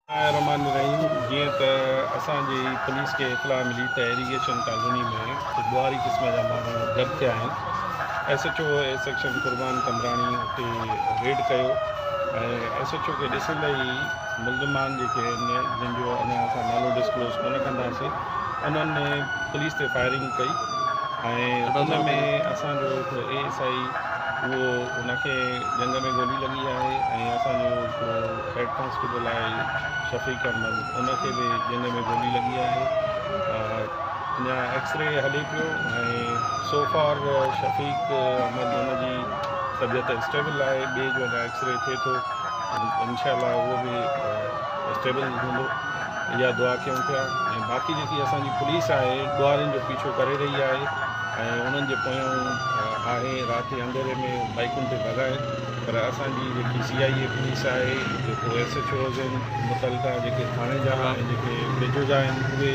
रहमान रहीम जीअं त असांजी पुलिस खे इतला मिली त इरीगेशन कॉलोनी में ॿुहारी क़िस्म जा माण्हू गॾु थिया आहिनि। SHO सेक्शन कुर्बान कमराणी उते रेड कयो ऐं SHO खे ॾिसंदे ई मुल्ज़मान जेके आहिनि जंहिंजो अञा असां नालो डिस्क्लोज़ कोन कंदासीं उन्हनि पुलिस ते फायरिंग कई ऐं उन में असांजो हिकिड़ो ASI उहो उनखे जंग में गोली लॻी आहे ऐं असांजो हिकिड़ो हेड कॉन्स्टेबल आहे शफ़ीक अहमद उनखे बि जंग में गोली लॻी आहे। अञा एक्सरे हले पियो ऐं सोफार शफ़ीक अहमद उनजी तबियत स्टेबल आहे। ॿिए जो अञा एक्सरे थिए थो, इंशाअल्लाह उहो बि स्टेबल हूंदो, इहा दुआ कयूं पिया। ऐं बाक़ी जेकी असांजी पुलिस आहे ॾुहारियुनि जो पीछो करे रही आहे ऐं उन्हनि जे पोयां आहे राति जे अंधेरे में बाइकुनि ते भॻाए, पर असांजी जेकी CIA पुलिस आहे जेको SHOs आहिनि मुतलका जेके थाणे जा ऐं जेके वेझो जा आहिनि उहे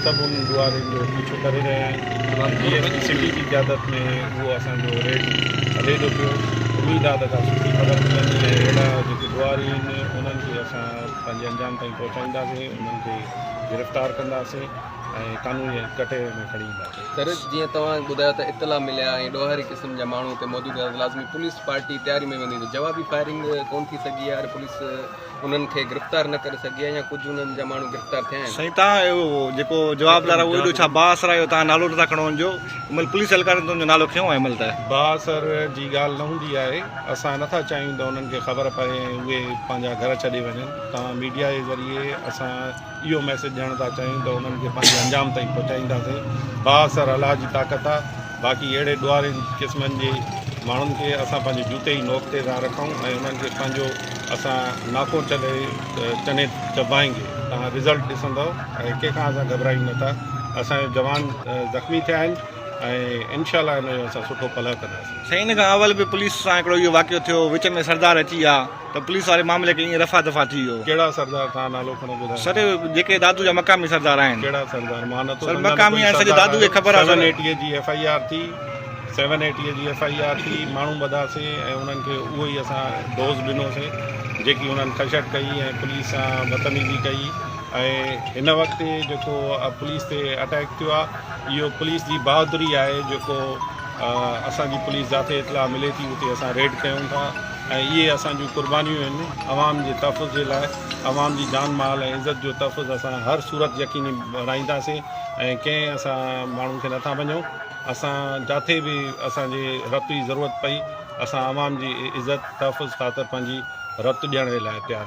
सभु उन्हनि ॾुहारियुनि जो पीछो करे रहिया आहिनि। DSP सिटी जी क़यादत में उहो असांजो रेड हले थो पियो। उमेदु आहे त का सुठी ख़बर मिलंदी ऐं अहिड़ा जेके ॾुहारी आहिनि उन्हनि खे असां पंहिंजे अंजाम ताईं पहुचाईंदासीं, उन्हनि खे गिरफ़्तार कंदासीं ऐं कानूनी कटे में खणी ईंदासीं। सर जीअं तव्हां ॿुधायो त इतला मिलिया ऐं ॾोहारी क़िस्म जा माण्हू हिते मौजूदु आहे, लाज़मी पुलिस पार्टी तयारी में वेंदी, जवाबी फायरिंग कोन थी सघी आहे, पुलिस उन्हनि खे गिरफ़्तार न करे सघी आहे या कुझु उन्हनि जा माण्हू गिरफ़्तार थिया आहिनि। साईं तव्हां जेको जवाबदार आहे उहो एॾो छा बासर आयो, तव्हां नालो नथा खणो वञो, महिल पुलिस एहलकारनि तुंहिंजो नालो खयों आहे महिल त बासर जी ॻाल्हि न हूंदी आहे। असां नथा चाहियूं त उन्हनि खे ख़बर पए ऐं उहे पंहिंजा घर छॾे वञनि। तव्हां मीडिया जे ज़रिए असां इहो मैसेज ॾियणु था चाहियूं त उन्हनि खे पंहिंजे अंजाम ताईं पहुचाईंदासीं। बासर अलाह जी ताक़त आहे। बाक़ी अहिड़े ॾुहारियुनि क़िस्मनि जे माण्हुनि खे असां पंहिंजे जूते ई नोक ते था रखूं ऐं उन्हनि खे पंहिंजो असां नाको चने चबाएंगे। तव्हां रिज़ल्ट ॾिसंदव ऐं कंहिंखां असां घबरायूं नथा। असांजो जवान ज़ख़्मी थिया आहिनि ऐं इंशाअल्लाह हिन जो असां सुठो पलह कंदासीं। साईं हिन खां अवल बि पुलिस सां हिकिड़ो इहो वाक़ियो थियो, विच में सरदार अची विया त पुलिस वारे मामले खे ईअं रफ़ा दफ़ा थी वियो। कहिड़ा सरदार? तव्हां नालो खणो ॿुधायो। सर जेके दादू जा मक़ामी सरदार आहिनि। कहिड़ा सरदार? मां नथो सर मक़ामी आहिनि, सॼे दादू खे ख़बर आहे। 780 जी FIR थी, 780 जी FIR थी, माण्हू ॿधासीं ऐं उन्हनि खे उहो ई असां डोज़ ॾिनोसीं जेकी उन्हनि ख़शट कई ऐं पुलिस सां बदतमीज़ी कई। ऐं हिन वक़्तु जेको पुलिस ते अटैक थियो आहे इहो पुलिस जी बहादुरी आहे। जेको असांजी पुलिस जिते इतला मिले थी उते असां रेड कयूं था ऐं इहे असांजूं कुर्बानियूं आहिनि अवाम जे तहफ़ुज़ जे लाइ। अवाम जी जान माल ऐं इज़त जो तहफ़ुज़ असां हर सूरत यकीनी बणाईंदासीं ऐं कंहिं असां माण्हुनि खे नथा वञूं। असां जिते बि असांजे रत जी ज़रूरत पई असां अवाम जी इज़त तहफ़ुज़ ख़ातिर पंहिंजी रत ॾियण जे लाइ तयारु